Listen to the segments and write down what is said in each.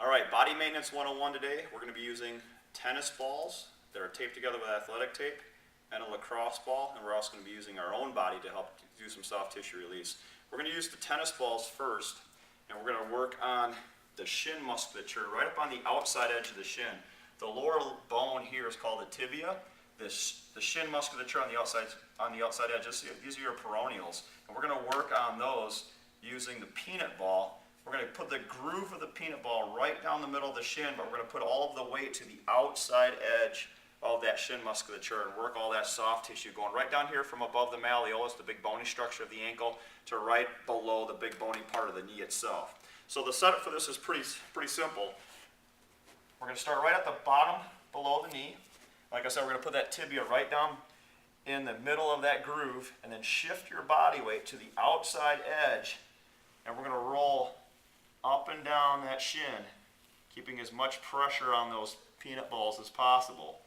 All right, body maintenance 101 today. We're going to be using tennis balls that are taped together with athletic tape and a lacrosse ball, and we're also going to be using our own body to help do some soft tissue release. We're going to use the tennis balls first, and we're going to work on the shin musculature right up on the outside edge of the shin. The lower bone here is called the tibia. The shin musculature on the outside edge, these are your peroneals, and we're going to work on those using the peanut ball. We're going to put the groove of the peanut ball right down the middle of the shin, but we're going to put all of the weight to the outside edge of that shin musculature and work all that soft tissue going right down here from above the malleolus, the big bony structure of the ankle, to right below the big bony part of the knee itself. So the setup for this is pretty simple. We're going to start right at the bottom below the knee. Like I said, we're going to put that tibia right down in the middle of that groove and then shift your body weight to the outside edge, and we're going to roll up and down that shin, keeping as much pressure on those peanut balls as possible.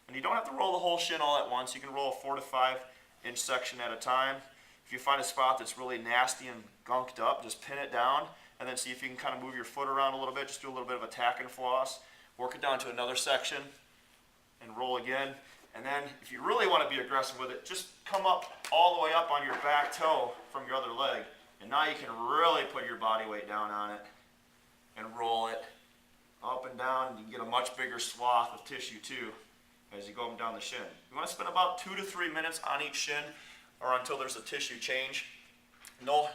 And you don't have to roll the whole shin all at once. You can roll a 4 to 5 inch section at a time. If you find a spot that's really nasty and gunked up, just pin it down and then see if you can kind of move your foot around a little bit. Just do a little bit of a tack and floss. Work it down to another section and roll again. And then if you really want to be aggressive with it, just come up all the way up on your back toe from your other leg. And now you can really put your body weight down on it and roll it up and down, and you can get a much bigger swath of tissue too as you go up and down the shin. You want to spend about 2 to 3 minutes on each shin or until there's a tissue change. No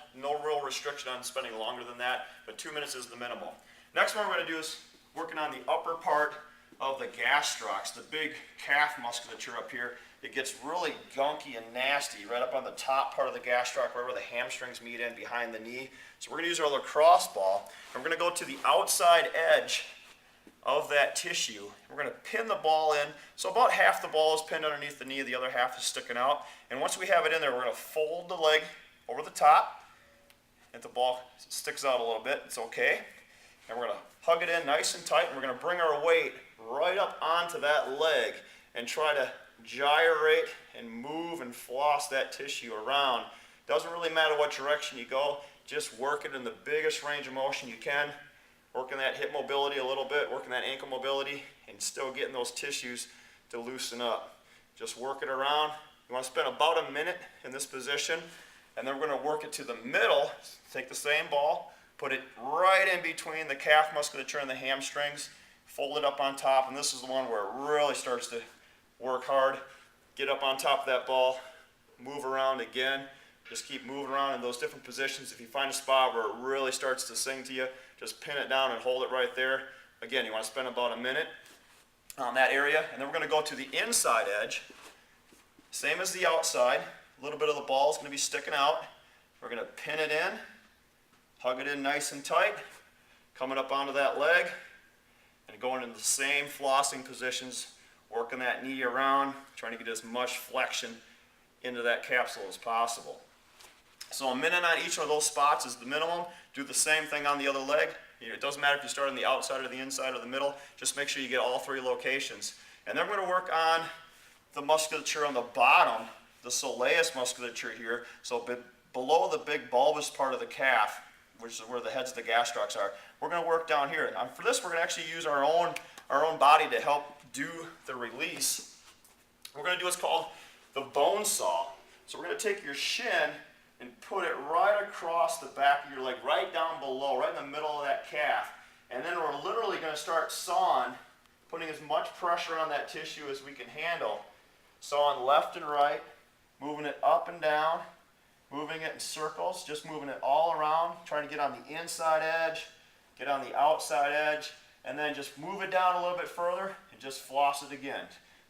real restriction on spending longer than that, but 2 minutes is the minimum. Next one we're going to do is working on the upper part of the gastrocs, the big calf musculature up here. It gets really gunky and nasty right up on the top part of the gastroc, right where the hamstrings meet in behind the knee. So we're going to use our lacrosse ball, and we're going to go to the outside edge of that tissue. We're going to pin the ball in, so about half the ball is pinned underneath the knee, the other half is sticking out. And once we have it in there, we're going to fold the leg over the top. If the ball sticks out a little bit, it's okay. And we're going to hug it in nice and tight, and we're going to bring our weight right up onto that leg and try to gyrate and move and floss that tissue around. Doesn't really matter what direction you go, just work it in the biggest range of motion you can. Working that hip mobility a little bit, working that ankle mobility, and still getting those tissues to loosen up. Just work it around. You want to spend about a minute in this position, and then we're going to work it to the middle. Take the same ball, put it right in between the calf musculature and the hamstrings, fold it up on top, and this is the one where it really starts to work hard. Get up on top of that ball, move around again. Just keep moving around in those different positions. If you find a spot where it really starts to sing to you, just pin it down and hold it right there. Again, you want to spend about a minute on that area, and then we're going to go to the inside edge. Same as the outside. A little bit of the ball is going to be sticking out. We're going to pin it in, hug it in nice and tight, coming up onto that leg, and going into the same flossing positions, working that knee around, trying to get as much flexion into that capsule as possible. So a minute on each of those spots is the minimum. Do the same thing on the other leg. It doesn't matter if you start on the outside or the inside or the middle. Just make sure you get all 3 locations. And then we're going to work on the musculature on the bottom, the soleus musculature here. So below the big bulbous part of the calf, which is where the heads of the gastrocs are, we're going to work down here. And for this, we're going to actually use our own body to help do the release. We're going to do what's called the bone saw. So we're going to take your shin and put it right across the back of your leg, right down below, right in the middle of that calf. And then we're literally going to start sawing, putting as much pressure on that tissue as we can handle. Sawing left and right, moving it up and down, moving it in circles, just moving it all around, trying to get on the inside edge, get on the outside edge, and then just move it down a little bit further and just floss it again.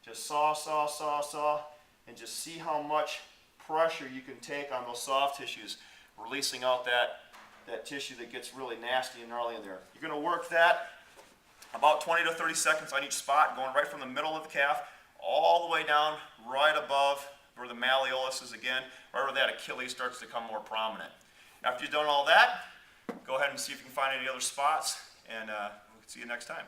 Just saw, saw, saw, saw, and just see how much pressure you can take on those soft tissues, releasing out that tissue that gets really nasty and gnarly in there. You're going to work that about 20 to 30 seconds on each spot, going right from the middle of the calf all the way down right above where the malleolus is again, right where that Achilles starts to come more prominent. After you've done all that, go ahead and see if you can find any other spots, and we'll see you next time.